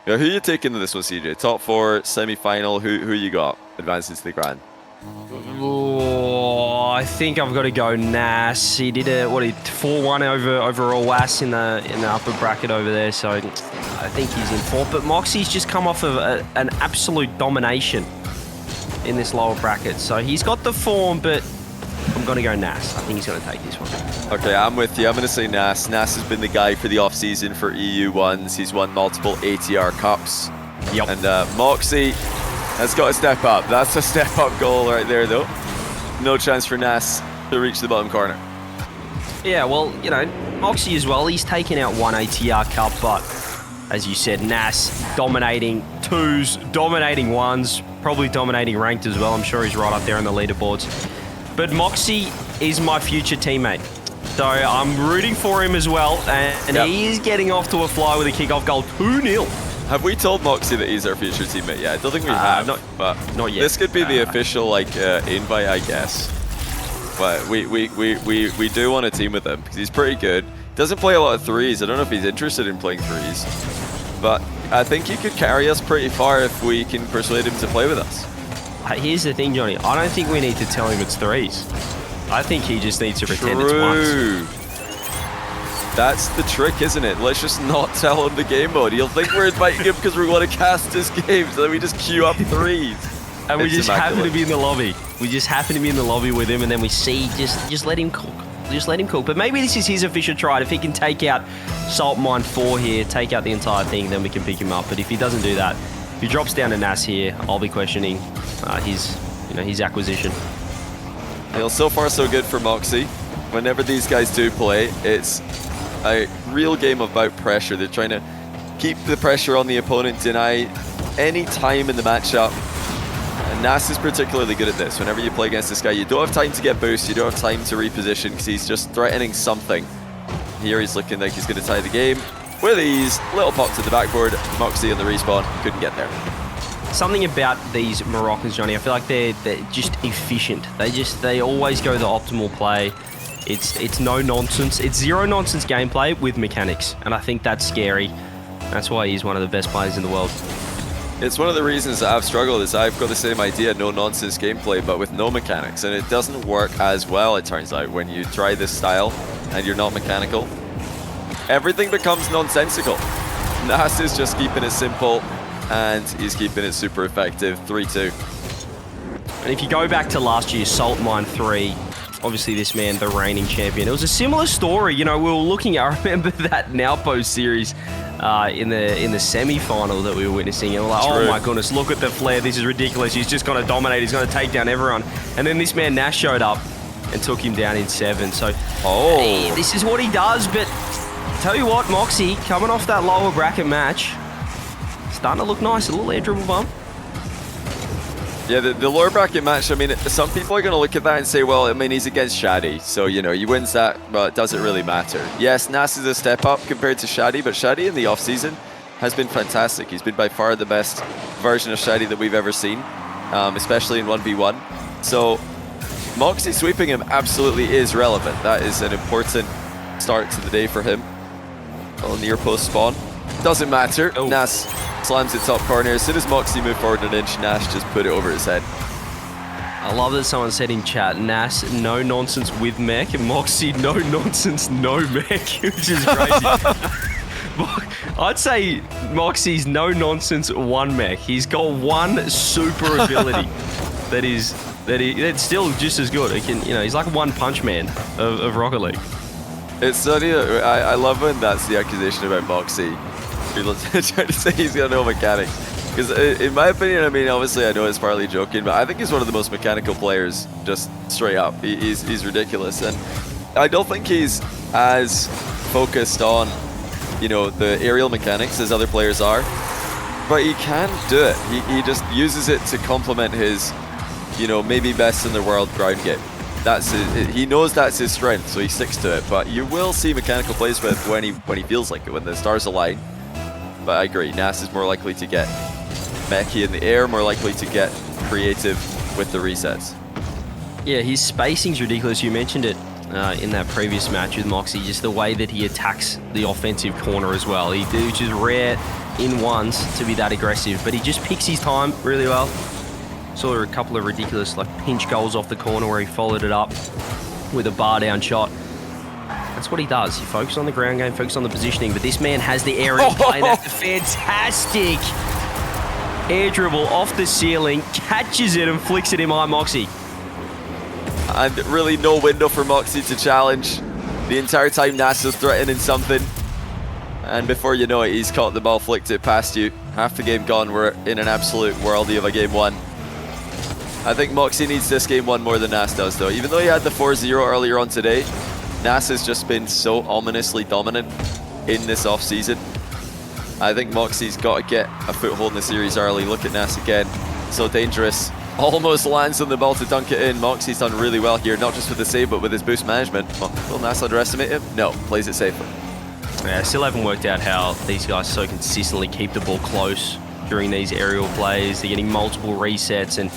Yeah, who are you taking to this one, CJ? Top 4, semi-final. Who you got advancing to the grand? Oh, I think I've got to go Nass. He did a 4-1 over Owas in the upper bracket over there, so I think he's in form. But Mawkzy's just come off of an absolute domination in this lower bracket, so he's got the form, but I'm going to go Nass. I think he's going to take this one. Okay, I'm with you. I'm going to say Nass. Nass has been the guy for the off-season for EU1s. He's won multiple ATR Cups. Yep. And Mawkzy has got to step up. That's a step-up goal right there, though. No chance for Nass to reach the bottom corner. Yeah, well, you know, Mawkzy as well, he's taken out one ATR Cup, but as you said, Nass dominating 2s, dominating 1s, probably dominating ranked as well. I'm sure he's right up there on the leaderboards. But Mawkzy is my future teammate. So I'm rooting for him as well, and he is getting off to a fly with a kickoff goal, 2-0. Have we told Mawkzy that he's our future teammate? Yeah, I don't think we have. Not yet. This could be the official invite, I guess. But we do want to team with him because he's pretty good. Doesn't play a lot of 3s. I don't know if he's interested in playing 3s, but I think he could carry us pretty far if we can persuade him to play with us. Here's the thing, Johnny. I don't think we need to tell him it's 3s. I think he just needs to pretend it's 1s. That's the trick, isn't it? Let's just not tell him the game mode. He'll think we're inviting him because we want to cast his game, so then we just queue up 3s. And we just happen to be in the lobby. We just happen to be in the lobby with him, and then we see, just let him cook. Just let him cook. But maybe this is his official try. If he can take out Salt Mine 4 here, take out the entire thing, then we can pick him up. But if he doesn't do that, if he drops down to Nass here, I'll be questioning his acquisition. Well, so far so good for Mawkzy. Whenever these guys do play, it's a real game about pressure. They're trying to keep the pressure on the opponent, deny any time in the matchup. And Nass is particularly good at this. Whenever you play against this guy, you don't have time to get boost, you don't have time to reposition because he's just threatening something. Here he's looking like he's going to tie the game with ease. Little pop to the backboard. Mawkzy on the respawn, couldn't get there. Something about these Moroccans, Johnny, I feel like they're just efficient. They always go the optimal play. It's no nonsense. It's zero nonsense gameplay with mechanics, and I think that's scary. That's why he's one of the best players in the world. It's one of the reasons that I've struggled is I've got the same idea, no nonsense gameplay, but with no mechanics, and it doesn't work as well, it turns out, when you try this style and you're not mechanical. Everything becomes nonsensical. Nass is just keeping it simple, and he's keeping it super effective. 3-2. And if you go back to last year's Salt Mine 3, obviously this man, the reigning champion, it was a similar story. You know, we were looking at, I remember that Nowpo series in the semi-final that we were witnessing, and we're like, oh my goodness, look at the flare, this is ridiculous, he's just going to dominate, he's going to take down everyone. And then this man Nass showed up and took him down in 7. So, hey, this is what he does, but tell you what, Mawkzy, coming off that lower bracket match, starting to look nice, a little air dribble bump. Yeah, the lower bracket match, I mean, some people are going to look at that and say, well, I mean, he's against Shadi, so, you know, he wins that, but does it really matter? Yes, Nass is a step up compared to Shadi, but Shadi in the off-season has been fantastic. He's been by far the best version of Shadi that we've ever seen, especially in 1v1. So, Mawkzy sweeping him absolutely is relevant. That is an important start to the day for him. Well, near post spawn. Doesn't matter. Nass slams it top corner. As soon as Mawkzy moved forward an inch, Nass just put it over his head. I love that someone said in chat, Nass, no nonsense with mech, and Mawkzy, no nonsense, no mech, which is crazy. I'd say Mawkzy's no nonsense, one mech. He's got one super ability that's still just as good. It can, you know, he's like one punch man of Rocket League. It's funny. I love when that's the accusation about Mawkzy. People trying to say he's got no mechanics. Because in my opinion, I mean, obviously I know it's partly joking, but I think he's one of the most mechanical players, just straight up. He's ridiculous. And I don't think he's as focused on, you know, the aerial mechanics as other players are. But he can do it. He just uses it to complement his, you know, maybe best in the world ground game. That's he knows that's his strength, so he sticks to it. But you will see mechanical plays with when he feels like it, when the stars align. But I agree, Nass is more likely to get mechy in the air, more likely to get creative with the resets. Yeah, his spacing's ridiculous. You mentioned it in that previous match with Mawkzy, just the way that he attacks the offensive corner as well. Which is rare in ones to be that aggressive, but he just picks his time really well. Saw a couple of ridiculous like pinch goals off the corner where he followed it up with a bar down shot. That's what he does. He focuses on the ground game, focuses on the positioning, but this man has the aerial play. That's a fantastic air dribble off the ceiling, catches it and flicks it in behind Mawkzy. And really no window for Mawkzy to challenge. The entire time Nass is threatening something. And before you know it, he's caught the ball, flicked it past you. Half the game gone. We're in an absolute worldie of a game one. I think Mawkzy needs this game one more than Nass does, though. Even though he had the 4-0 earlier on today, Nass has just been so ominously dominant in this offseason. I think Mawkzy's got to get a foothold in the series early. Look at Nass again. So dangerous. Almost lands on the ball to dunk it in. Mawkzy's done really well here, not just with the save, but with his boost management. Will Nass underestimate him? No, plays it safer. Yeah, I still haven't worked out how these guys so consistently keep the ball close during these aerial plays. They're getting multiple resets, and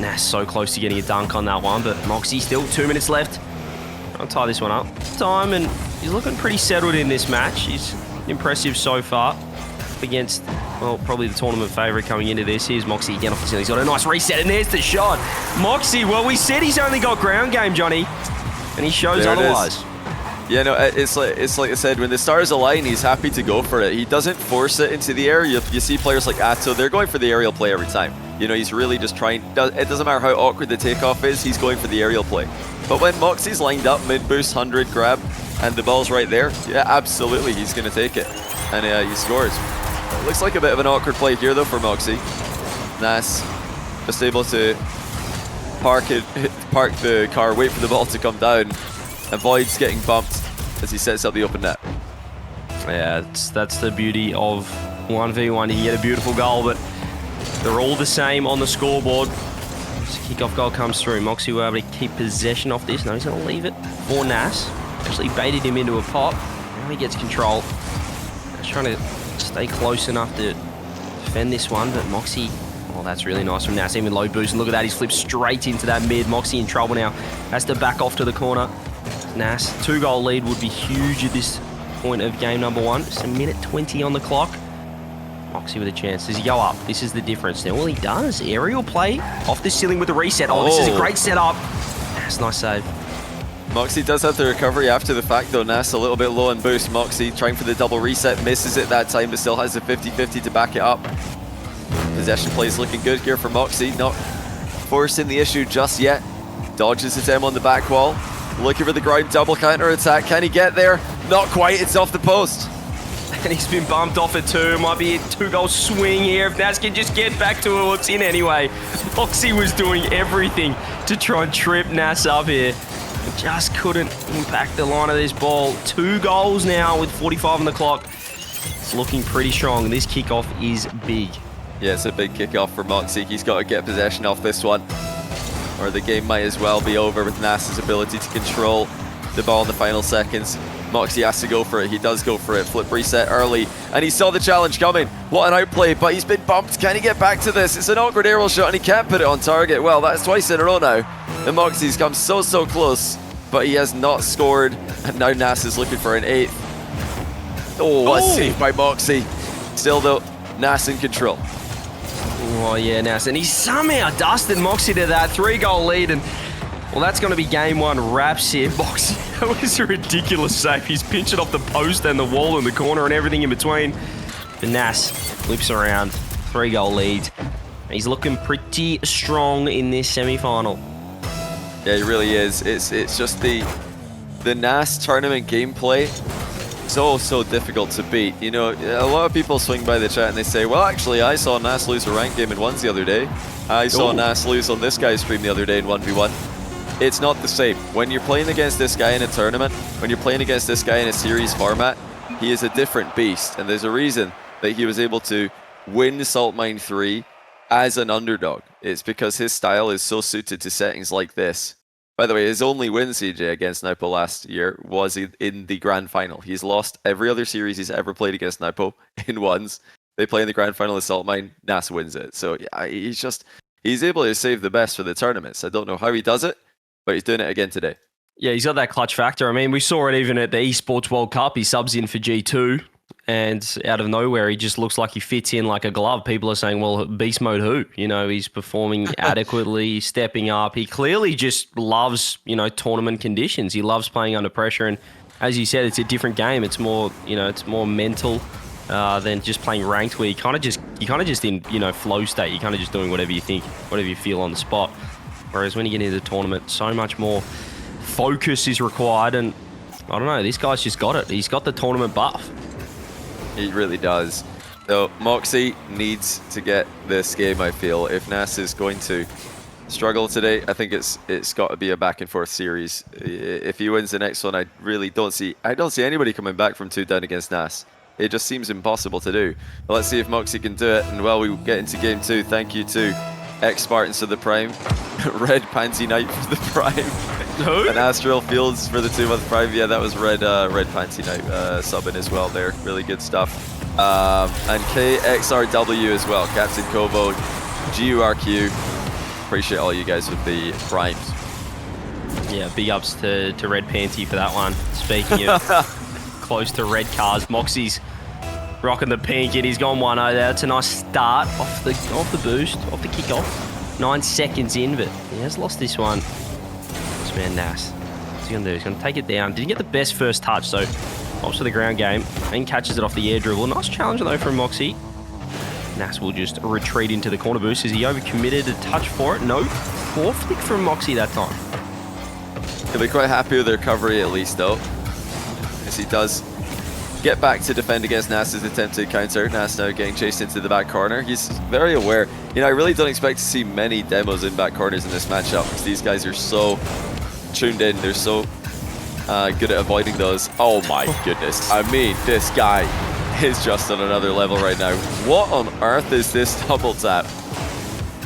Nass so close to getting a dunk on that one, but Mawkzy still 2 minutes left. I'll tie this one up. Time, and he's looking pretty settled in this match. He's impressive so far against, well, probably the tournament favourite coming into this. Here's Mawkzy again off the ceiling. He's got a nice reset, and there's the shot. Mawkzy, well, we said he's only got ground game, Johnny, and he shows otherwise. Yeah, no, it's like I said, when the stars align, he's happy to go for it. He doesn't force it into the air. You see players like Atow, they're going for the aerial play every time. You know, he's really just trying, it doesn't matter how awkward the takeoff is, he's going for the aerial play. But when Mawkzy's lined up, mid-boost, 100 grab, and the ball's right there, yeah, absolutely, he's going to take it. And he scores. It looks like a bit of an awkward play here, though, for Mawkzy. Nass just able to park the car, wait for the ball to come down, avoids getting bumped as he sets up the open net. Yeah, that's the beauty of 1v1. You can get a beautiful goal, but they're all the same on the scoreboard. This kickoff goal comes through. Mawkzy were able to keep possession of this. No, he's going to leave it for Nass. Actually baited him into a pop. Now he gets control. He's trying to stay close enough to defend this one, but Mawkzy, oh, that's really nice from Nass. Even low boost, and look at that. He's flipped straight into that mid. Mawkzy in trouble now. Has to back off to the corner. Nass, 2-goal lead would be huge at this point of game number one. Just a minute 20 on the clock. Mawkzy with a chance. Does he go up? This is the difference now. Well, he does. Aerial play off the ceiling with a reset. Oh, this is a great setup. Nass, nice save. Mawkzy does have the recovery after the fact, though. Nass a little bit low on boost. Mawkzy trying for the double reset, misses it that time, but still has the 50-50 to back it up. Possession play is looking good here for Mawkzy. Not forcing the issue just yet. Dodges the demo on the back wall. Looking for the ground double counter attack. Can he get there? Not quite. It's off the post. And he's been bumped off at 2. Might be a 2-goal swing here if Nass can just get back to it. Well, it's in anyway. Mawkzy was doing everything to try and trip Nass up here. Just couldn't impact the line of this ball. 2 goals now with 45 on the clock. It's looking pretty strong. This kickoff is big. Yeah, it's a big kickoff for Mawkzy. He's got to get possession off this one, or the game might as well be over with Nass's ability to control the ball in the final seconds. Mawkzy has to go for it. He does go for it. Flip reset early, and he saw the challenge coming. What an outplay, but he's been bumped. Can he get back to this? It's an awkward aerial shot, and he can't put it on target. Well, that's twice in a row now. And Mawkzy's come so close, but he has not scored, and now Nass is looking for an 8th. Oh, what a save by Mawkzy. Still, though, Nass in control. Oh, yeah, Nass. And he somehow dusted Mawkzy to that 3-goal lead. And, well, that's going to be game one wraps here. Mawkzy, that was a ridiculous save. He's pinched it off the post and the wall in the corner and everything in between. But Nass flips around. 3-goal lead. He's looking pretty strong in this semi-final. Yeah, he really is. It's just the Nass tournament gameplay. So difficult to beat. You know, a lot of people swing by the chat and they say, well, actually, I saw Nass lose a ranked game in ones the other day. I saw Nass lose on this guy's stream the other day in 1v1. It's not the same. When you're playing against this guy in a tournament, when you're playing against this guy in a series format, he is a different beast. And there's a reason that he was able to win Salt Mine 3 as an underdog. It's because his style is so suited to settings like this. By the way, his only win, CJ, against TempoH last year was in the grand final. He's lost every other series he's ever played against TempoH in ones. They play in the grand final of Salt Mine, Nass wins it. So yeah, he's able to save the best for the tournaments. I don't know how he does it, but he's doing it again today. Yeah, he's got that clutch factor. I mean, we saw it even at the Esports World Cup. He subs in for G2 and out of nowhere, he just looks like he fits in like a glove. People are saying, well, beast mode who? You know, he's performing adequately, stepping up. He clearly just loves, you know, tournament conditions. He loves playing under pressure. And as you said, it's a different game. It's more, you know, it's more mental than just playing ranked, where you kind of just in, you know, flow state. You're kind of just doing whatever you think, whatever you feel on the spot. Whereas when you get into the tournament, so much more focus is required. And I don't know, this guy's just got it. He's got the tournament buff. He really does. So Mawkzy needs to get this game, I feel. If Nass is going to struggle today, I think it's got to be a back and forth series. If he wins the next one, I really don't see anybody coming back from 2 down against Nass. It just seems impossible to do. But let's see if Mawkzy can do it. And while we get into game 2, thank you to X-Spartans of the Prime, Red Pansy Knight for the Prime, and Astral Fields for the 2-month Prime. Yeah, that was Red Pansy Knight subbing as well there. Really good stuff. And KXRW as well, Captain Kobo, GURQ. Appreciate all you guys with the primes. Yeah, big ups to Red Panty for that one. Speaking of close to red cars, Mawkzy's rocking the pink and he's gone 1-0 there. That's a nice start off the boost, off the kickoff. 9 seconds in, but he has lost this one. This man Nass. What's he gonna do? He's gonna take it down. Didn't get the best first touch, so opts for the ground game and catches it off the air dribble. Nice challenge though from Mawkzy. Nass will just retreat into the corner boost. Is he overcommitted a touch for it? No. Poor flick from Mawkzy that time. He'll be quite happy with the recovery at least though, as he does get back to defend against Nass's attempted counter. Nass now getting chased into the back corner. He's very aware. You know, I really don't expect to see many demos in back corners in this matchup, because these guys are so tuned in. They're so good at avoiding those. Oh my goodness. I mean, this guy is just on another level right now. What on earth is this double tap?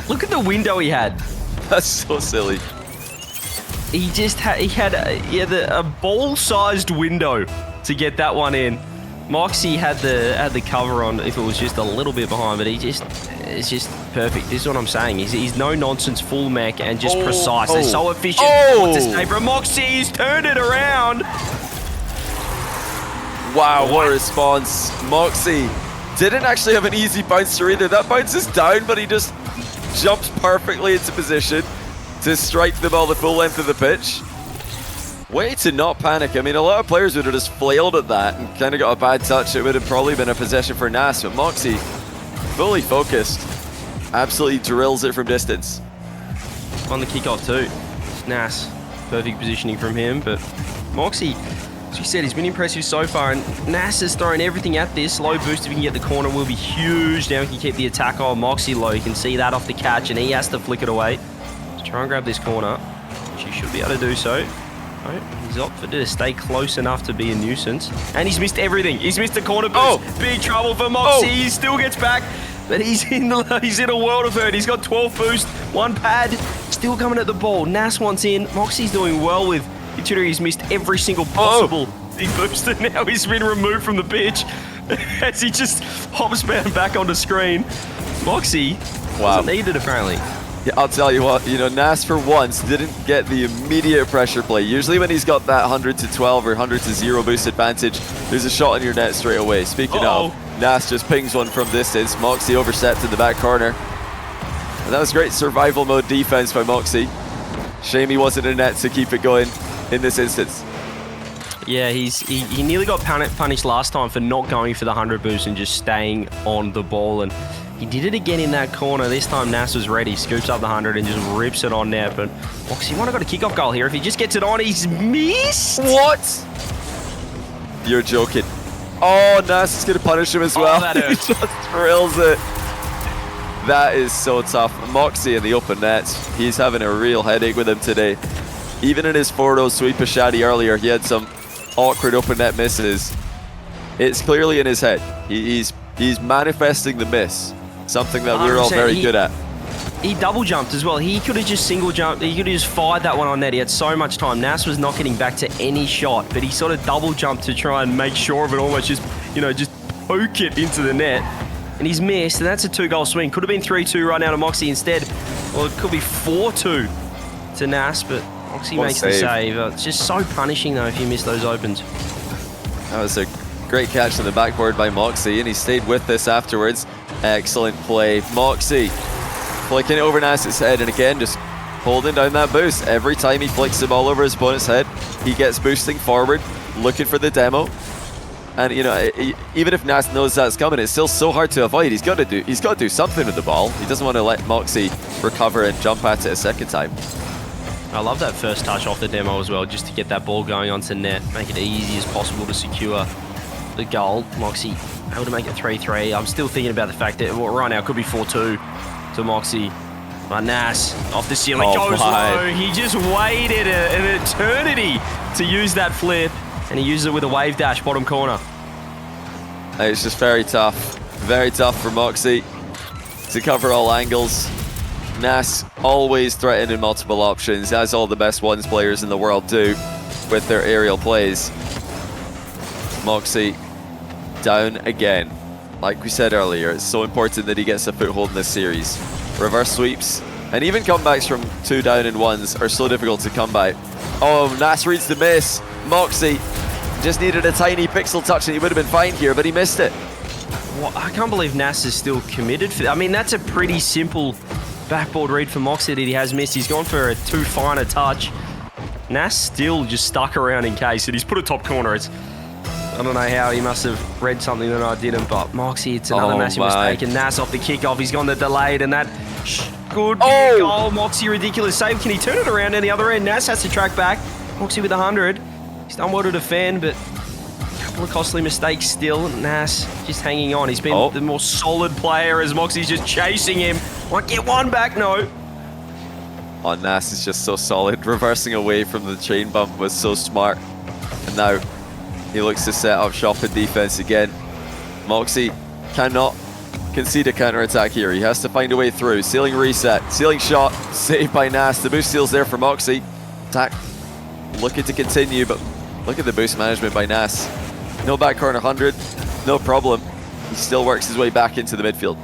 Look at the window he had. That's so silly. He just had a ball-sized window to get that one in. Mawkzy had the cover on if it was just a little bit behind, but it's just perfect. This is what I'm saying. He's no nonsense, full mech, and just precise. They're so efficient. What's his name? Mawkzy's turned it around. Wow, what a response. Mawkzy didn't actually have an easy bouncer either. That bounce is down, but he just jumps perfectly into position to strike the ball the full length of the pitch. Way to not panic. I mean, a lot of players would have just flailed at that and kind of got a bad touch. It would have probably been a possession for Nass, but Mawkzy, fully focused, absolutely drills it from distance. On the kickoff too. Nass, perfect positioning from him, but Mawkzy, as you said, he's been impressive so far, and Nass is throwing everything at this. Low boost, if he can get the corner, will be huge. Now he can keep the attack on Mawkzy low. You can see that off the catch, and he has to flick it away. Let's try and grab this corner. She should be able to do so. He's opted to stay close enough to be a nuisance. And he's missed everything. He's missed the corner boost. Big trouble for Mawkzy. He still gets back, but he's in a world of hurt. He's got 12 boost, 1 pad, still coming at the ball. Nass wants in. Mawkzy's doing well with, considering he's missed every single possible big boost, and now he's been removed from the pitch as he just hops back onto screen. Mawkzy doesn't need it apparently. Yeah, I'll tell you what, you know, Nass for once didn't get the immediate pressure play. Usually when he's got that 100 to 12 or 100 to 0 boost advantage, there's a shot in your net straight away. Speaking of, Nass just pings one from distance. Mawkzy overstepped in the back corner. And that was great survival mode defense by Mawkzy. Shame he wasn't in net to keep it going in this instance. Yeah, he nearly got punished last time for not going for the 100 boost and just staying on the ball, and he did it again in that corner. This time Nass was ready, scoops up the 100 and just rips it on net. But Mawkzy might have got a kickoff goal here. If he just gets it on, he's missed. What? You're joking. Oh, Nass is going to punish him as well. That he just drills it. That is so tough. Mawkzy in the open nets. He's having a real headache with him today. Even in his 4-0 sweep of Shadi earlier, he had some awkward open net misses. It's clearly in his head. He's manifesting the miss. Something that we're all very good at. He double jumped as well. He could have just single jumped. He could have just fired that one on net. He had so much time. Nass was not getting back to any shot, but he sort of double jumped to try and make sure of it, almost just, you know, just poke it into the net. And he's missed, and that's a 2-goal swing. Could have been 3-2 right now to Mawkzy instead. Well, it could be 4-2 to Nass, but Mawkzy makes the save. It's just so punishing, though, if you miss those opens. That was a Great catch on the backboard by Mawkzy, and he stayed with this afterwards. Excellent play. Mawkzy flicking it over Nass's head, and again, just holding down that boost. Every time he flicks the ball over his opponent's head, he gets boosting forward, looking for the demo. And you know, even if Nass knows that's coming, it's still so hard to avoid. He's got to do something with the ball. He doesn't want to let Mawkzy recover and jump at it a second time. I love that first touch off the demo as well, just to get that ball going onto net, make it easy as possible to secure the goal. Mawkzy able to make it 3-3. I'm still thinking about the fact that right now it could be 4-2 to Mawkzy. But Nass off the ceiling goes low. He just waited an eternity to use that flip, and he uses it with a wave dash bottom corner. It's just very tough for Mawkzy to cover all angles. Nass always threatening multiple options, as all the best ones players in the world do with their aerial plays. Mawkzy down again. Like we said earlier, it's so important that he gets a foothold in this series. Reverse sweeps and even comebacks from 2 down and 1s are so difficult to come by. Oh, Nass reads the miss. Mawkzy just needed a tiny pixel touch and he would have been fine here, but he missed it. Well, I can't believe Nass is still committed for that. I mean, that's a pretty simple backboard read for Mawkzy that he has missed. He's gone for a too fine a touch. Nass still just stuck around in case, and he's put a top corner. I don't know how, he must have read something that I didn't, but Mawkzy, it's another massive mistake, and Nass off the kickoff, he's gone the delayed, and that good goal. Mawkzy, ridiculous save. Can he turn it around on the other end? Nass has to track back. Mawkzy with 100. He's done well to defend, but a couple of costly mistakes still. Nass just hanging on. He's been the more solid player as Mawkzy's just chasing him. Might get one back, no. Oh, Nass is just so solid. Reversing away from the chain bump was so smart. And now he looks to set up shop in defense again. Mawkzy cannot concede a counter-attack here. He has to find a way through. Ceiling reset. Ceiling shot. Saved by Nass. The boost steal's there for Mawkzy. Attack looking to continue, but look at the boost management by Nass. No back corner 100. No problem. He still works his way back into the midfield.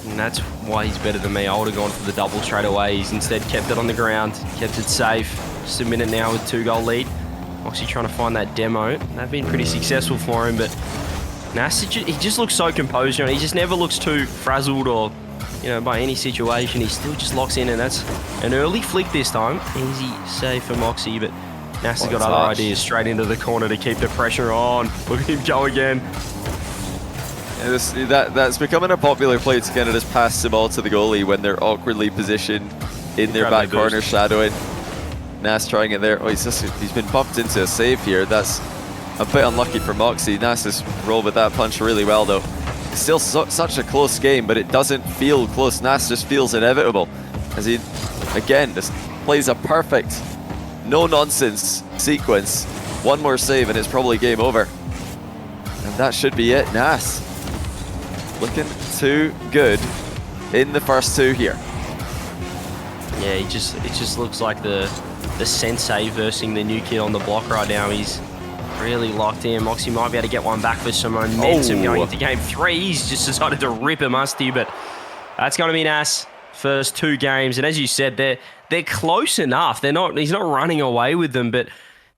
And that's why he's better than me. I would have gone for the double straight away. He's instead kept it on the ground, kept it safe. Just a minute now with 2-goal lead. Mawkzy trying to find that demo. They've been pretty successful for him, but Nass, he just looks so composed. You know, he just never looks too frazzled or, you know, by any situation. He still just locks in, and that's an early flick this time. Easy save for Mawkzy, but Nass has got other ideas. Straight into the corner to keep the pressure on. Look at him go again. That's becoming a popular play to kind of just pass the ball to the goalie when they're awkwardly positioned in their back corner, shadowing. Nass trying it there. Oh, he's been bumped into a save here. That's a bit unlucky for Mawkzy. Nass has rolled with that punch really well, though. It's still such a close game, but it doesn't feel close. Nass just feels inevitable as he, again, just plays a perfect, no-nonsense sequence. One more save and it's probably game over. And that should be it. Nass looking too good in the first 2 here. Yeah, it just looks like the sensei versing the new kid on the block right now. He's really locked in. Mawkzy might be able to get one back for some momentum going into game 3. He's just decided to rip a musty, but that's going to be Nass first 2 games. And as you said, they're close enough. He's not running away with them, but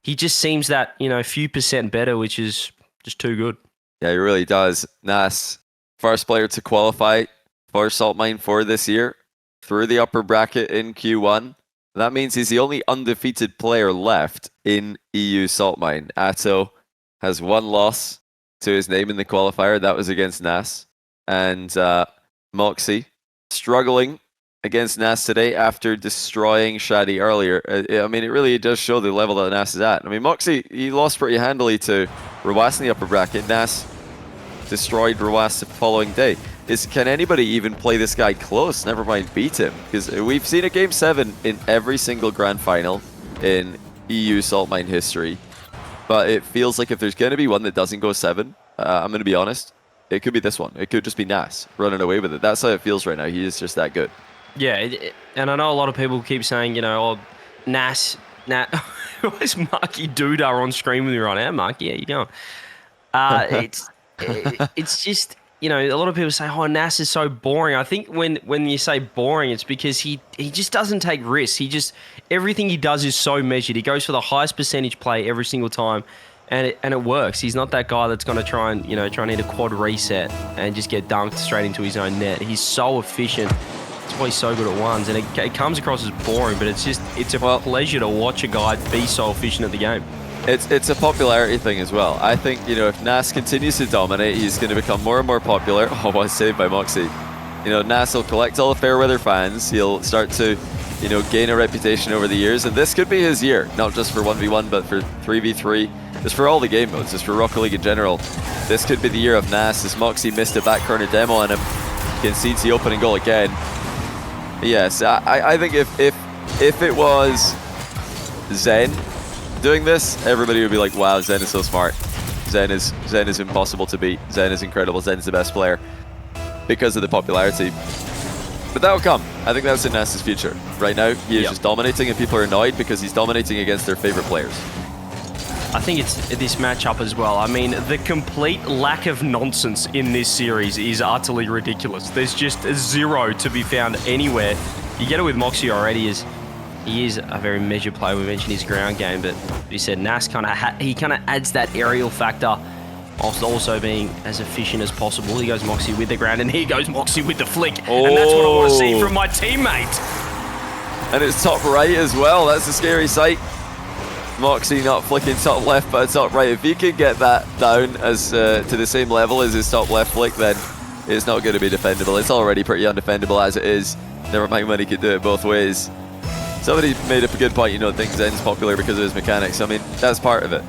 he just seems that, you know, a few percent better, which is just too good. Yeah, he really does. Nass, first player to qualify for Salt Mine 4 this year through the upper bracket in Q1. That means he's the only undefeated player left in EU Salt Mine. Atow has 1 loss to his name in the qualifier. That was against Nass. And Mawkzy struggling against Nass today after destroying Shadi earlier. I mean, it really does show the level that Nass is at. I mean, Mawkzy, he lost pretty handily to Rezears in the upper bracket. Nass destroyed Rezears the following day. Can anybody even play this guy close? Never mind beat him. Because we've seen a Game 7 in every single grand final in EU Salt Mine history. But it feels like if there's going to be one that doesn't go 7, I'm going to be honest, it could be this one. It could just be Nass running away with it. That's how it feels right now. He is just that good. Yeah, and I know a lot of people keep saying, you know, oh, Nass. Where's Marky Doodah on screen with me right now? Marky, how you going? It's just, you know, a lot of people say, oh, Nass is so boring. I think when you say boring, it's because he just doesn't take risks. Everything he does is so measured. He goes for the highest percentage play every single time. and it works. He's not that guy that's going to try and hit a quad reset and just get dunked straight into his own net. He's so efficient. That's why he's so good at ones, and it comes across as boring, but it's a pleasure to watch a guy be so efficient at the game. It's a popularity thing as well. I think, if Nass continues to dominate, he's going to become more and more popular. Oh, what a save by Mawkzy. Nass will collect all the Fairweather fans. He'll start to, gain a reputation over the years, and this could be his year, not just for 1v1, but for 3v3, just for all the game modes, just for Rocket League in general. This could be the year of Nass, as Mawkzy missed a back corner demo on him, concedes the opening goal again. Yes, I think if it was Zen doing this, everybody would be like, wow, Zen is so smart. Zen is impossible to beat. Zen is incredible. Zen's the best player because of the popularity. But that'll come. I think that's in Nass's future. Right now, he is just dominating, and people are annoyed because he's dominating against their favorite players. I think it's this matchup as well. I mean, the complete lack of nonsense in this series is utterly ridiculous. There's just zero to be found anywhere. You get it with Mawkzy already. He is a very measured player. We mentioned his ground game, but we said Nass kind of adds that aerial factor, whilst also being as efficient as possible. He goes Mawkzy with the ground, and here goes Mawkzy with the flick. Oh. And that's what I want to see from my teammate. And it's top right as well. That's a scary sight. Mawkzy not flicking top left, but top right. If he could get that down as to the same level as his top left flick, then it's not going to be defendable. It's already pretty undefendable as it is. Never mind when he could do it both ways. Somebody made up a good point, think Zen's popular because of his mechanics. I mean, that's part of it.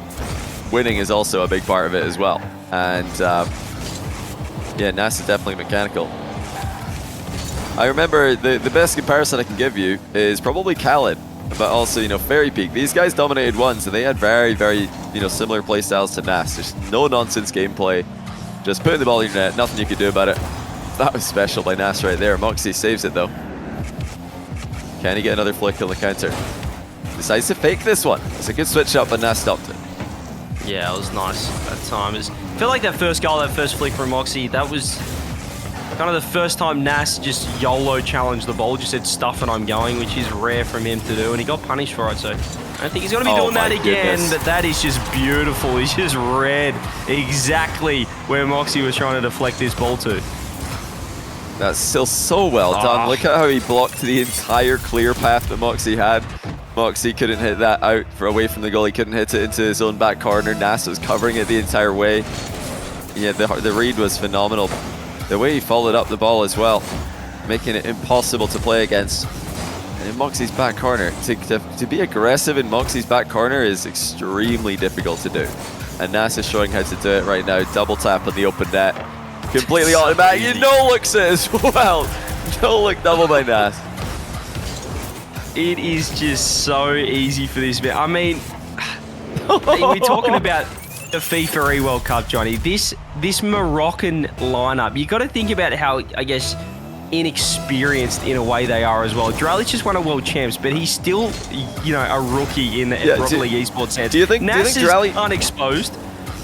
Winning is also a big part of it as well. And yeah, Nass is definitely mechanical. I remember the best comparison I can give you is probably Khaled, but also, Fairy Peak. These guys dominated once, and they had very, very, similar playstyles to Nass. There's no nonsense gameplay. Just putting the ball in your net, nothing you could do about it. That was special by Nass right there. Mawkzy saves it though. Can he get another flick on the counter? Decides to fake this one. It's a good switch up, but Nass stopped it. Yeah, it was nice that time. I feel like that first goal, that first flick from Mawkzy, that was kind of the first time Nass just YOLO challenged the ball, just said stuff and I'm going, which is rare from him to do, and he got punished for it, so I don't think he's going to be doing that again, but that is just beautiful. He's just read exactly where Mawkzy was trying to deflect this ball to. That's still so well done. Look at how he blocked the entire clear path that Mawkzy had. Mawkzy couldn't hit that out for away from the goal. He couldn't hit it into his own back corner. Nass was covering it the entire way. Yeah, the read was phenomenal. The way he followed up the ball as well, making it impossible to play against. And in Mawkzy's back corner, to be aggressive in Mawkzy's back corner is extremely difficult to do. And Nass is showing how to do it right now. Double tap on the open net. Completely automatic. You no-looks it as well. No-look double by Nass. It is just so easy for this man. I mean, we're talking about the FIFA World Cup, Johnny. This Moroccan lineup, you got to think about how, I guess, inexperienced in a way they are as well. Joreuz just won a world champs, but he's still, a rookie in the Rocket League esports sense. Do you think Nass is Joreuz unexposed?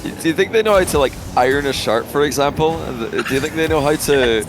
Do you think they know how to iron a shirt, for example? Do you think they know how to?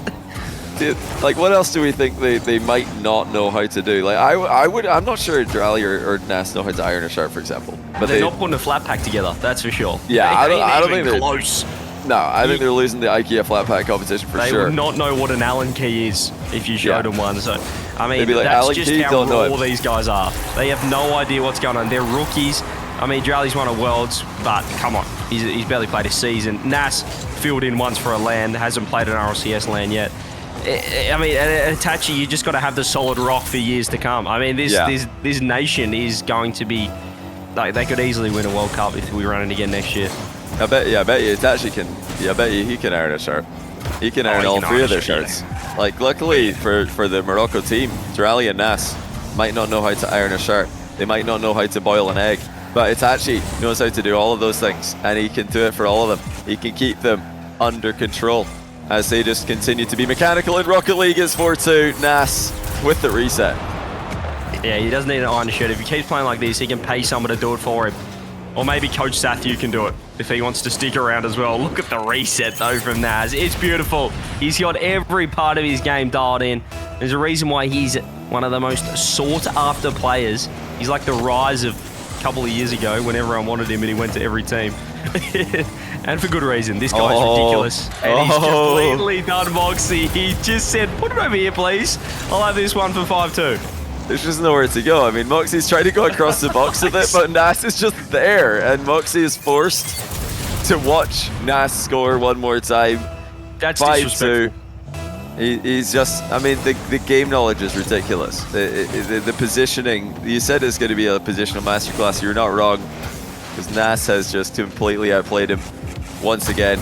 What else do we think they might not know how to do? I'm not sure Joreuz or Nass know how to iron a shirt, for example. But they're not putting a flat pack together. That's for sure. Yeah, I don't think they're close. No, I think they're losing the IKEA flat pack competition for sure. They would not know what an Allen key is if you showed them one. So, I mean, like, that's Allen just key, how raw these guys are. They have no idea what's going on. They're rookies. I mean, Joreuz won a Worlds, but come on, he's barely played a season. Nass filled in once for a LAN, hasn't played an RLCS LAN yet. I mean, at Itachi, you just got to have the solid rock for years to come. I mean, this nation is going to be, they could easily win a World Cup if we run it again next year. I bet you Itachi can. Yeah, I bet you he can iron a shirt. He can iron all three of their shirts. Yeah. Luckily for the Morocco team, Joreuz and Nass might not know how to iron a shirt. They might not know how to boil an egg. But Itachi knows how to do all of those things, and he can do it for all of them. He can keep them under control as they just continue to be mechanical in Rocket League. It's 4-2, Nass with the reset. Yeah, he doesn't need an iron shirt. If he keeps playing like this, he can pay someone to do it for him. Or maybe Coach Sathu can do it if he wants to stick around as well. Look at the reset, though, from Nass. It's beautiful. He's got every part of his game dialed in. There's a reason why he's one of the most sought-after players. He's like the rise of couple of years ago when everyone wanted him and he went to every team. And for good reason. This guy's ridiculous. And he's completely done Mawkzy. He just said, put it over here, please. I'll have this one for 5-2. There's just nowhere to go. I mean, Mawkzy's trying to go across the box with it, but Nass is just there. And Mawkzy is forced to watch Nass score one more time. That's 5-2. He's just, I mean, the game knowledge is ridiculous. The positioning, you said it's going to be a positional masterclass. You're not wrong. Because Nass has just completely outplayed him once again.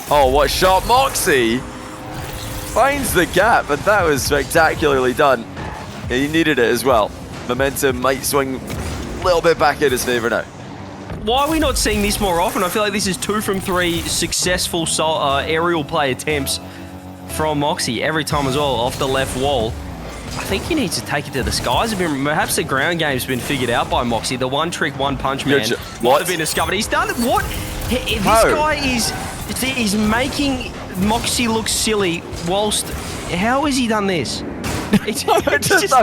Oh, what a shot. Mawkzy finds the gap, and that was spectacularly done. He needed it as well. Momentum might swing a little bit back in his favor now. Why are we not seeing this more often? I feel like this is 2 from 3 successful aerial play attempts from Mawkzy every time as well, off the left wall. I think he needs to take it to the skies a bit. Perhaps the ground game's been figured out by Mawkzy. The one trick, one punch man might have been discovered. He's done it. What? This guy is making Mawkzy look silly whilst... How has he done this? It's just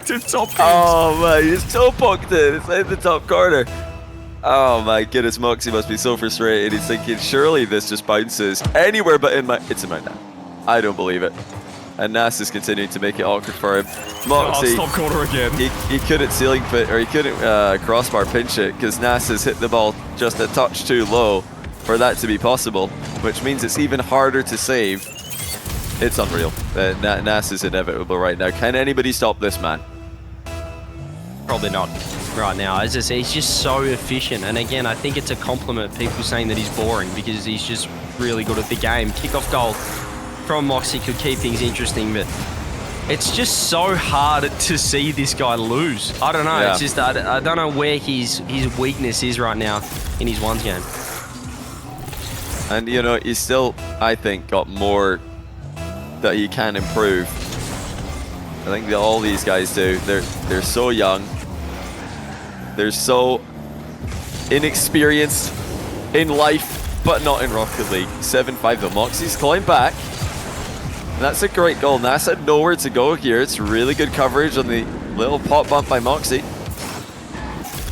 to top. Oh man, he's toe poked it. It's in the top corner. Oh my goodness, Mawkzy must be so frustrated. He's thinking, surely this just bounces anywhere but in my... It's in my net. I don't believe it. And Nass is continuing to make it awkward for him. Mawkzy, top corner again. He couldn't ceiling pit, or he couldn't crossbar pinch it because Nass has hit the ball just a touch too low for that to be possible, which means it's even harder to save. It's unreal. Nass is inevitable right now. Can anybody stop this man? Probably not right now. As I say, he's just so efficient. And again, I think it's a compliment, people saying that he's boring, because he's just really good at the game. Kickoff goal from Mawkzy could keep things interesting, but it's just so hard to see this guy lose. I don't know. Yeah. It's just I don't know where his weakness is right now in his ones game. And you know, he's still, I think, got more that he can improve. I think that all these guys do. They're so young. They're so inexperienced in life, but not in Rocket League. 7-5 though. Mawkzy's calling back. And that's a great goal. Nass had nowhere to go here. It's really good coverage on the little pop bump by Mawkzy.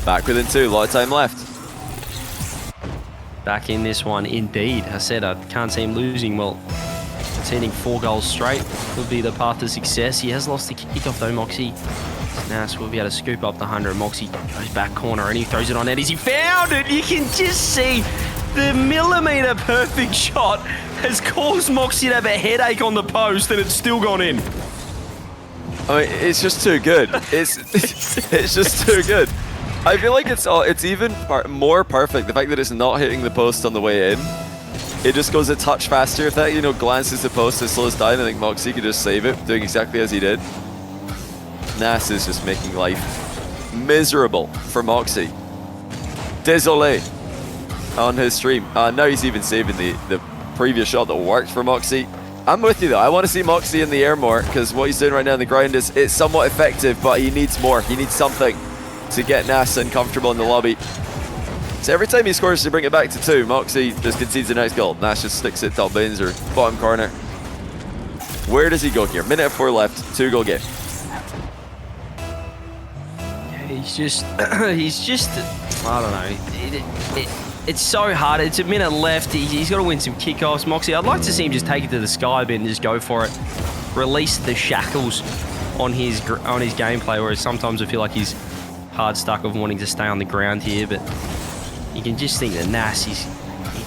Back within 2. A lot of time left. Back in this one, indeed. I said I can't see him losing. Well, conceding 4 goals straight would be the path to success. He has lost the kickoff though, Mawkzy. Nass will be able to scoop up the 100. Mawkzy goes back corner and he throws it on net. He found it! You can just see the millimeter perfect shot has caused Mawkzy to have a headache on the post, and it's still gone in. I mean, it's just too good. It's just too good. I feel like it's even more perfect. The fact that it's not hitting the post on the way in. It just goes a touch faster. If that, you know, glances the post, it slows down. I think Mawkzy could just save it, doing exactly as he did. Nass is just making life miserable for Mawkzy. Désolé on his stream. Now he's even saving the previous shot that worked for Mawkzy. I'm with you though. I want to see Mawkzy in the air more, because what he's doing right now in the ground it's somewhat effective, but he needs more. He needs something to get Nass uncomfortable in the lobby. So every time he scores to bring it back to 2, Mawkzy just concedes the next goal. Nass just sticks it top bins or bottom corner. Where does he go here? Minute 4 left, 2-goal game. He's just, I don't know. It's so hard. It's a minute left. He's got to win some kickoffs. Mawkzy, I'd like to see him just take it to the sky a bit and just go for it. Release the shackles on his gameplay, whereas sometimes I feel like he's hard stuck of wanting to stay on the ground here, but you can just think that Nass, he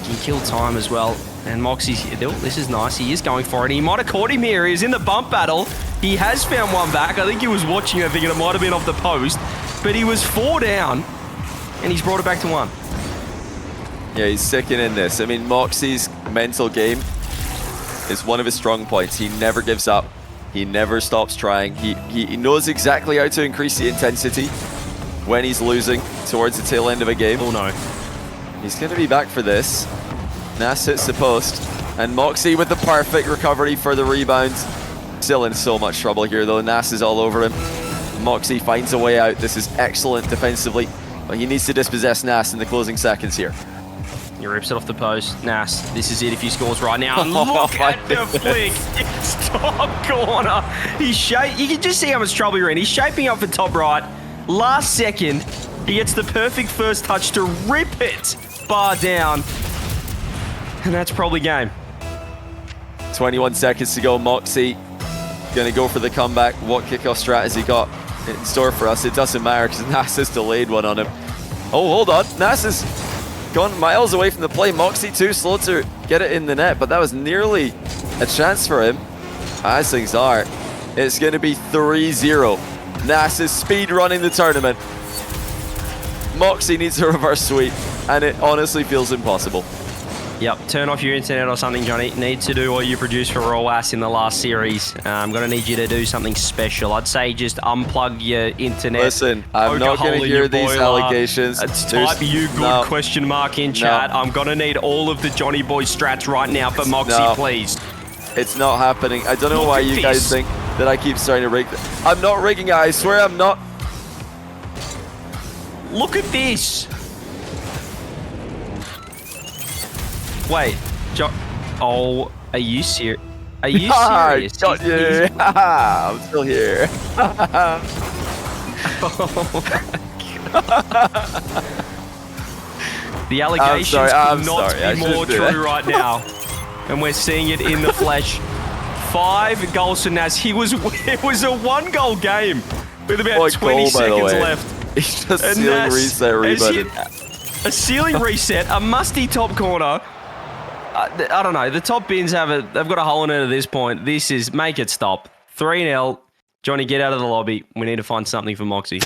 can kill time as well. And Mawkzy's, oh, this is nice. He is going for it. He might have caught him here. He's in the bump battle. He has found one back. I think he was watching it, thinking it might have been off the post, but he was 4 down, and he's brought it back to 1. Yeah, he's sticking in this. I mean, Mawkzy's mental game is one of his strong points. He never gives up. He never stops trying. He knows exactly how to increase the intensity when he's losing towards the tail end of a game. Oh no. He's going to be back for this. Nass hits the post, and Mawkzy with the perfect recovery for the rebound. Still in so much trouble here though. Nass is all over him. Mawkzy finds a way out. This is excellent defensively, but he needs to dispossess Nass in the closing seconds here. He rips it off the post. Nass, this is it if he scores right now. Look at the flick. It's top corner. You can just see how much trouble you're in. He's shaping up for top right. Last second, He gets the perfect first touch to rip it bar down. And that's probably game. 21 seconds to go. Mawkzy going to go for the comeback. What kickoff strat has he got in store for us? It doesn't matter because Nass has delayed one on him. Oh, hold on. Nass has gone miles away from the play. Mawkzy too slow to get it in the net, but that was nearly a chance for him. As things are, it's going to be 3-0. Nass is speed running the tournament. Mawkzy needs a reverse sweep, and it honestly feels impossible. Yep, turn off your internet or something, Johnny. Need to do what you produced for Rezears in the last series. I'm going to need you to do something special. I'd say just unplug your internet. Listen, I'm not going to hear these allegations. Type "you good?" question mark in chat. I'm going to need all of the Johnny Boy strats right now for Mawkzy, please. It's not happening. I don't know why you guys think that I keep starting to rig. I'm not rigging it. I swear I'm not. Look at this. Wait, oh, are you serious? Are you serious? Got you. I'm still here. The allegations could not be more true right now, and we're seeing it in the flesh. 5 goals for Nass. It was a 1-goal game with about 20 seconds left. He's just ceiling reset rebutted. A ceiling reset, a musty top corner. I don't know. The top bins they've got a hole in it at this point. This is, make it stop. 3-0. Johnny, get out of the lobby. We need to find something for Mawkzy.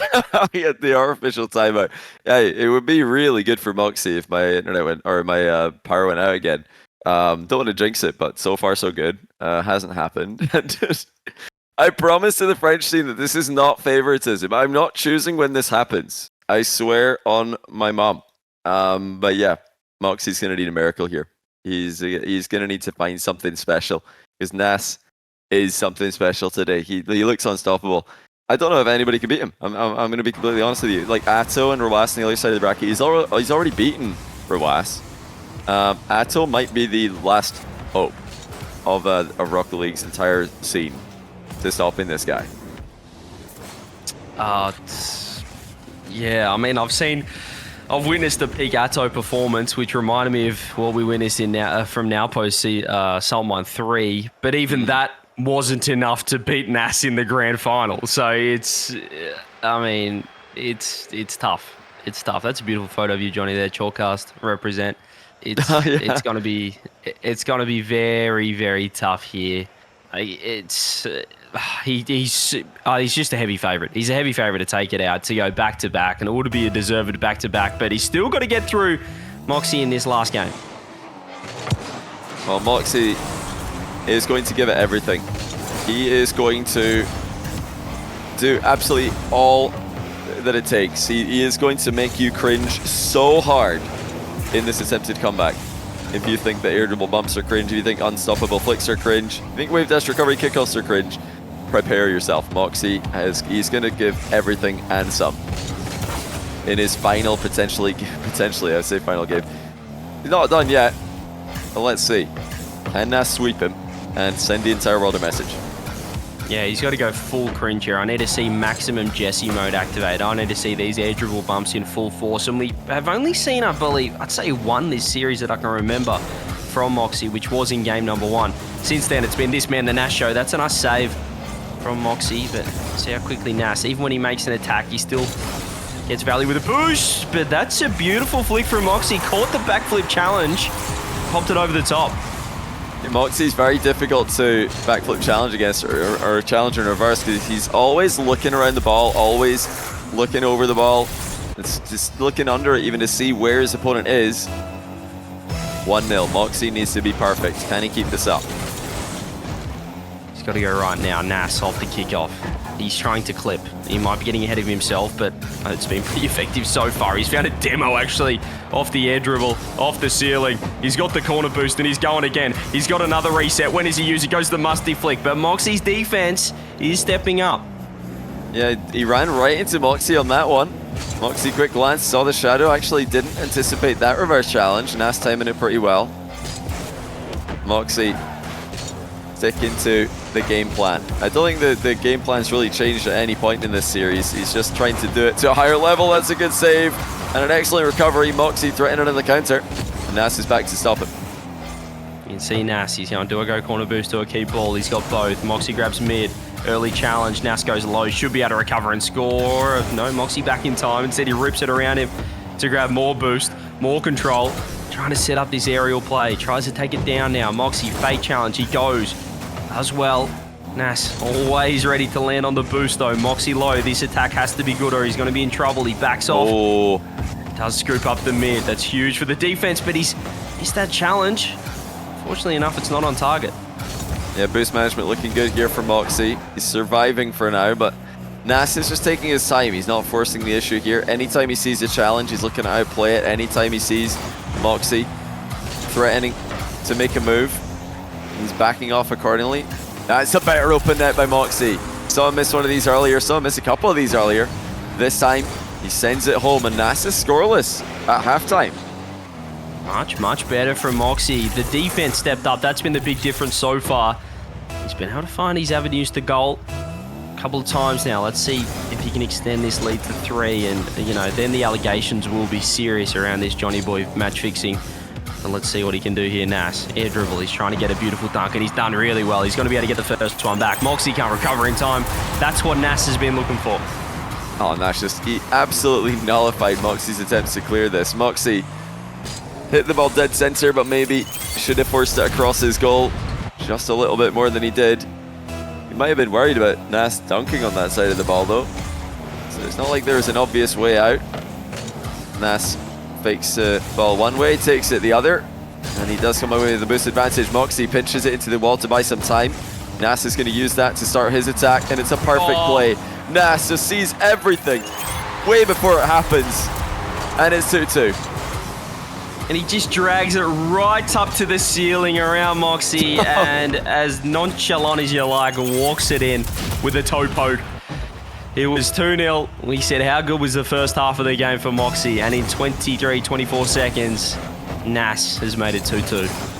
Yeah, the artificial timeout. Hey, it would be really good for Mawkzy if my internet went, or my power went out again. Don't want to jinx it, but so far so good. Hasn't happened. I promise to the French team that this is not favoritism. I'm not choosing when this happens. I swear on my mom. But yeah, Mawkzy's going to need a miracle here. He's going to need to find something special because Nass is something special today. He looks unstoppable. I don't know if anybody can beat him. I'm going to be completely honest with you. Like Atow and Rezears on the other side of the bracket, he's already beaten Rezears. Atow might be the last hope of Rocket League's entire scene to stopping this guy. Yeah, I mean, I've witnessed the peak Atow performance, which reminded me of what we witnessed in from NowPost Salt Mine 3, but even that wasn't enough to beat Nass in the grand final. So it's tough. It's tough. That's a beautiful photo of you, Johnny. There, Chalkcast represent. It's gonna be very, very tough here. He's just a heavy favourite. He's a heavy favourite to take it out, to go back-to-back, and it would be a deserved back-to-back, but he's still got to get through Mawkzy in this last game. Well, Mawkzy is going to give it everything. He is going to do absolutely all that it takes. He is going to make you cringe so hard in this attempted comeback. If you think that air dribble bumps are cringe, if you think unstoppable flicks are cringe, if you think wave dash recovery kickoffs are cringe, prepare yourself. Mawkzy he's going to give everything and some in his final, potentially I say final game. He's not done yet, but let's see. Can Nass sweep him and send the entire world a message? Yeah, he's got to go full cringe here. I need to see maximum Jesse mode activate. I need to see these air dribble bumps in full force. And we have only seen, I believe, I'd say one this series that I can remember from Mawkzy, which was in game number 1. Since then, it's been this man, the Nass show. That's a nice save from Mawkzy, but see how quickly Nass, even when he makes an attack, he still gets value with a push. But that's a beautiful flick from Mawkzy. Caught the backflip challenge, popped it over the top. Mawkzy's very difficult to backflip challenge against or challenge in reverse because he's always looking around the ball, always looking over the ball. It's just looking under it even to see where his opponent is. 1-0. Mawkzy needs to be perfect. Can he keep this up? He's got to go right now. Nass off the kickoff. He's trying to clip. He might be getting ahead of himself, but it's been pretty effective so far. He's found a demo, actually, off the air dribble, off the ceiling. He's got the corner boost, and he's going again. He's got another reset. When does he use it? Goes the musty flick, but Mawkzy's defense is stepping up. Yeah, he ran right into Mawkzy on that one. Mawkzy, quick glance, saw the shadow, actually didn't anticipate that reverse challenge. Nass timing it pretty well. Mawkzy sticking to the game plan. I don't think the game plan's really changed at any point in this series. He's just trying to do it to a higher level. That's a good save. And an excellent recovery. Mawkzy threatening on the counter. And Nass is back to stop it. You can see Nass. He's going to do a go corner boost to a key ball. He's got both. Mawkzy grabs mid. Early challenge. Nass goes low. Should be able to recover and score. No, Mawkzy back in time. Instead, he rips it around him to grab more boost, more control. Trying to set up this aerial play. Tries to take it down now. Mawkzy, fake challenge. He goes. Does well. Nass always ready to land on the boost though. Mawkzy low. This attack has to be good or he's going to be in trouble. He backs off. Oh. Does scoop up the mid. That's huge for the defense, but he's missed that challenge. Fortunately enough, it's not on target. Yeah, boost management looking good here for Mawkzy. He's surviving for now, but Nass is just taking his time. He's not forcing the issue here. Anytime he sees a challenge, he's looking to outplay it. Anytime he sees Mawkzy threatening to make a move, he's backing off accordingly. That's a better open net by Mawkzy. Saw him miss one of these earlier, saw him miss a couple of these earlier. This time, he sends it home, and Nass is scoreless at halftime. Much better from Mawkzy. The defense stepped up. That's been the big difference so far. He's been able to find his avenues to goal a couple of times now. Let's see if he can extend this lead to 3, and you know, then the allegations will be serious around this Johnny Boy match fixing. And let's see what he can do here. Nass, air dribble. He's trying to get a beautiful dunk, and he's done really well. He's going to be able to get the first one back. Mawkzy can't recover in time. That's what Nass has been looking for. Oh, and that's just, he absolutely nullified Mawkzy's attempts to clear this. Mawkzy hit the ball dead center, but maybe should have forced it across his goal just a little bit more than he did. He might have been worried about Nass dunking on that side of the ball, though. So it's not like there's an obvious way out. Nass fakes the ball one way, takes it the other, and he does come away with the boost advantage. Mawkzy pinches it into the wall to buy some time. Nass is going to use that to start his attack, and it's a perfect play. Nass just sees everything way before it happens, and it's 2-2. And he just drags it right up to the ceiling around Mawkzy, and as nonchalant as you like, walks it in with a TempoH. It was 2-0. We said how good was the first half of the game for Mawkzy, and in 24 seconds, Nass has made it 2-2.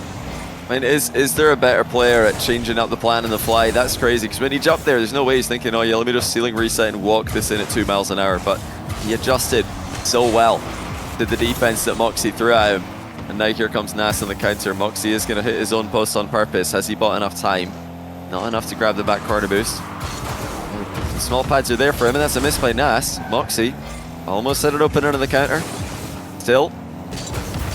I mean, is there a better player at changing up the plan on the fly? That's crazy, because when he jumped there, there's no way he's thinking, oh yeah, let me just ceiling reset and walk this in at 2 miles an hour. But he adjusted so well to the defense that Mawkzy threw at him. And now here comes Nass on the counter. Mawkzy is going to hit his own post on purpose. Has he bought enough time? Not enough to grab the back corner boost. The small pads are there for him, and that's a miss by Nass. Mawkzy almost set it open under the counter. Still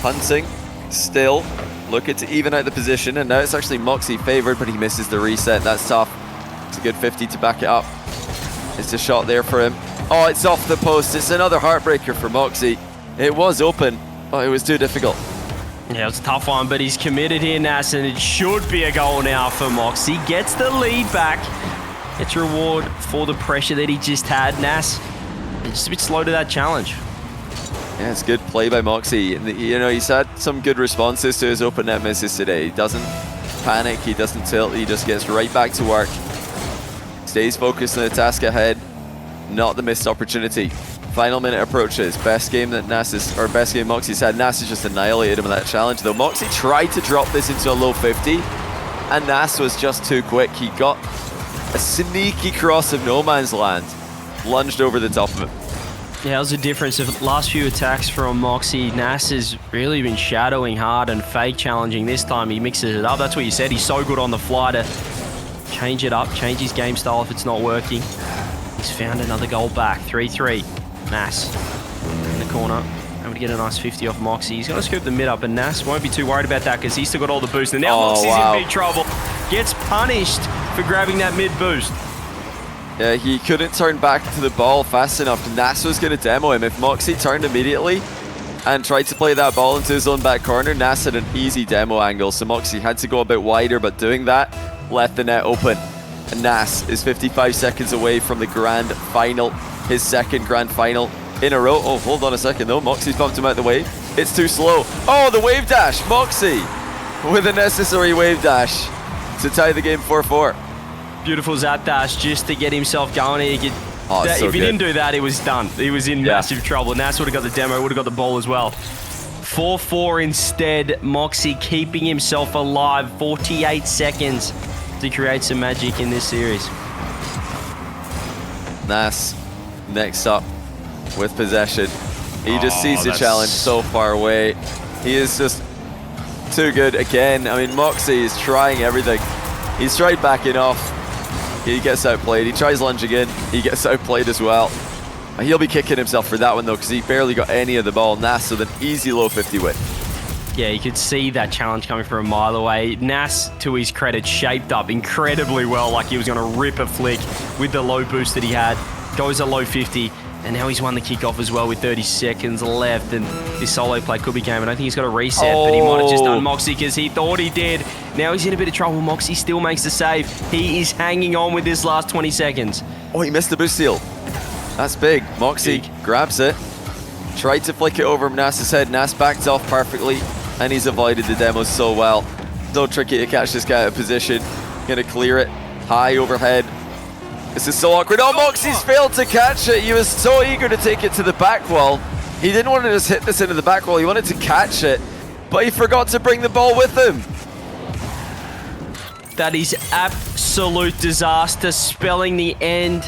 hunting, still looking to even out the position, and now it's actually Mawkzy favored, but he misses the reset. That's tough. It's a good 50 to back it up. It's a shot there for him. Oh, it's off the post. It's another heartbreaker for Mawkzy. It was open, but it was too difficult. Yeah, it was a tough one, but he's committed here, Nass, and it should be a goal now for Mawkzy. Gets the lead back. Gets reward for the pressure that he just had. Nass, just a bit slow to that challenge. Yeah, it's good play by Mawkzy. You know, he's had some good responses to his open net misses today. He doesn't panic, he doesn't tilt, he just gets right back to work. Stays focused on the task ahead, not the missed opportunity. Final minute approaches. Best game that best game Mawkzy's had. Nass has just annihilated him with that challenge, though. Mawkzy tried to drop this into a low 50, and Nass was just too quick. He got a sneaky cross of no man's land, lunged over the top of him. Yeah, that was the difference. The last few attacks from Mawkzy, Nass has really been shadowing hard and fake challenging. This time he mixes it up. That's what you said. He's so good on the fly to change it up, change his game style if it's not working. He's found another goal back. 3-3. Nass in the corner. Able to get a nice 50 off Mawkzy. He's going to scoop the mid up, and Nass won't be too worried about that because he's still got all the boost. And now Mawkzy's in big trouble. Gets punished for grabbing that mid boost. Yeah, he couldn't turn back to the ball fast enough. Nass was going to demo him. If Mawkzy turned immediately and tried to play that ball into his own back corner, Nass had an easy demo angle. So Mawkzy had to go a bit wider, but doing that left the net open. And Nass is 55 seconds away from the grand final, his second grand final in a row. Oh, hold on a second though. Mawkzy's bumped him out the way. It's too slow. Oh, the wave dash. Mawkzy with a necessary wave dash to tie the game 4-4. Beautiful Zap dash just to get himself going. If he didn't do that, it was done. He was in massive trouble. Nass would have got the demo, would have got the ball as well. 4-4 instead. Mawkzy keeping himself alive. 48 seconds to create some magic in this series. Nass next up with possession. He just sees the challenge so far away. He is just too good again. I mean, Mawkzy is trying everything. He's tried backing off. He gets outplayed. He tries lunging in. He gets outplayed as well. He'll be kicking himself for that one though, because he barely got any of the ball. Nass with an easy low 50 win. Yeah, you could see that challenge coming from a mile away. Nass, to his credit, shaped up incredibly well, like he was going to rip a flick with the low boost that he had. Goes a low 50, and now he's won the kickoff as well with 30 seconds left, and this solo play could be game, and I think he's got a reset, but he might have just done Mawkzy because he thought he did. Now he's in a bit of trouble. Mawkzy still makes the save. He is hanging on with this last 20 seconds. Oh, he missed the boost steal. That's big. Mawkzy grabs it. Tried to flick it over Nass's head. Nass backed off perfectly, and he's avoided the demo so well. So tricky to catch this guy out of position. Gonna clear it. High overhead. This is so awkward. Oh, Mawkzy's failed to catch it. He was so eager to take it to the back wall. He didn't want to just hit this into the back wall. He wanted to catch it, but he forgot to bring the ball with him. That is absolute disaster, spelling the end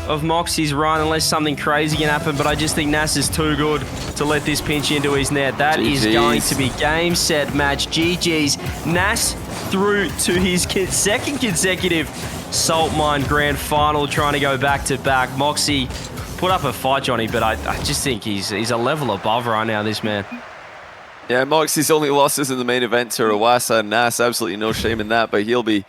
of Mawkzy's run unless something crazy can happen, but I just think Nass is too good to let this pinch into his net. That is going to be game, set, match. GG's. Nass through to his second consecutive Salt Mine Grand Final, trying to go back-to-back. Mawkzy put up a fight, Johnny, but I just think he's a level above right now, this man. Yeah, Mawkzy's only losses in the main event to Rezears and Nass. Absolutely no shame in that, but he'll be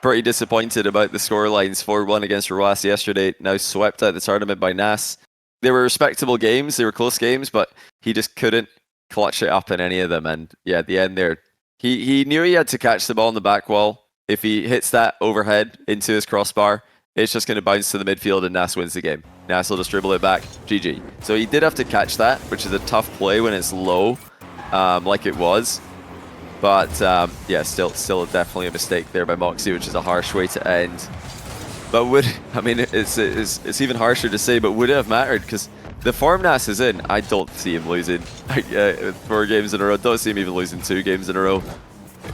pretty disappointed about the scorelines. 4-1 against Rezears yesterday, now swept out the tournament by Nass. They were respectable games, they were close games, but he just couldn't clutch it up in any of them. And yeah, at the end there, he knew he had to catch the ball in the back wall. If he hits that overhead into his crossbar, it's just going to bounce to the midfield and Nass wins the game. Nass will just dribble it back, GG. So he did have to catch that, which is a tough play when it's low, like it was. But yeah, still definitely a mistake there by Mawkzy, which is a harsh way to end. But it's even harsher to say, but would it have mattered? Because the form Nass is in, I don't see him losing 4 games in a row. Don't see him even losing 2 games in a row.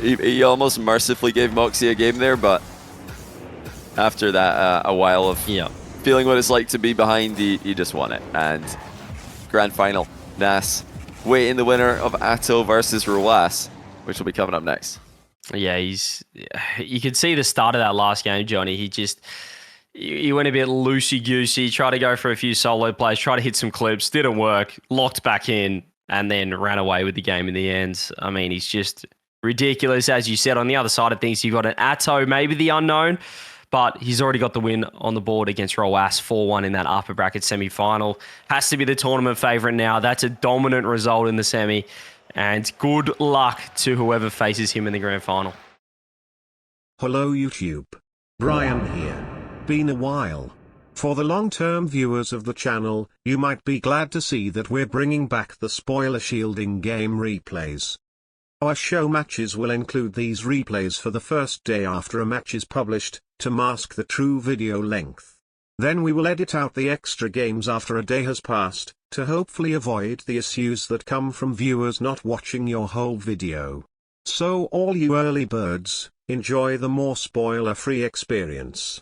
He almost mercifully gave Mawkzy a game there, but after that, a while of feeling what it's like to be behind, he just won it. And grand final, Nass waiting the winner of Atow versus Rezears, which will be coming up next. Yeah, you could see the start of that last game, Johnny. He went a bit loosey-goosey, tried to go for a few solo plays, tried to hit some clips, didn't work, locked back in, and then ran away with the game in the end. I mean, he's just ridiculous. As you said, on the other side of things, you've got an Atow, maybe the unknown, but he's already got the win on the board against Rezears, 4-1 in that upper bracket semi-final. Has to be the tournament favourite now. That's a dominant result in the semi, and good luck to whoever faces him in the grand final. Hello YouTube. Brian here. Been a while. For the long-term viewers of the channel, you might be glad to see that we're bringing back the spoiler shielding game replays. Our show matches will include these replays for the first day after a match is published, to mask the true video length. Then we will edit out the extra games after a day has passed, to hopefully avoid the issues that come from viewers not watching your whole video. So all you early birds, enjoy the more spoiler-free experience.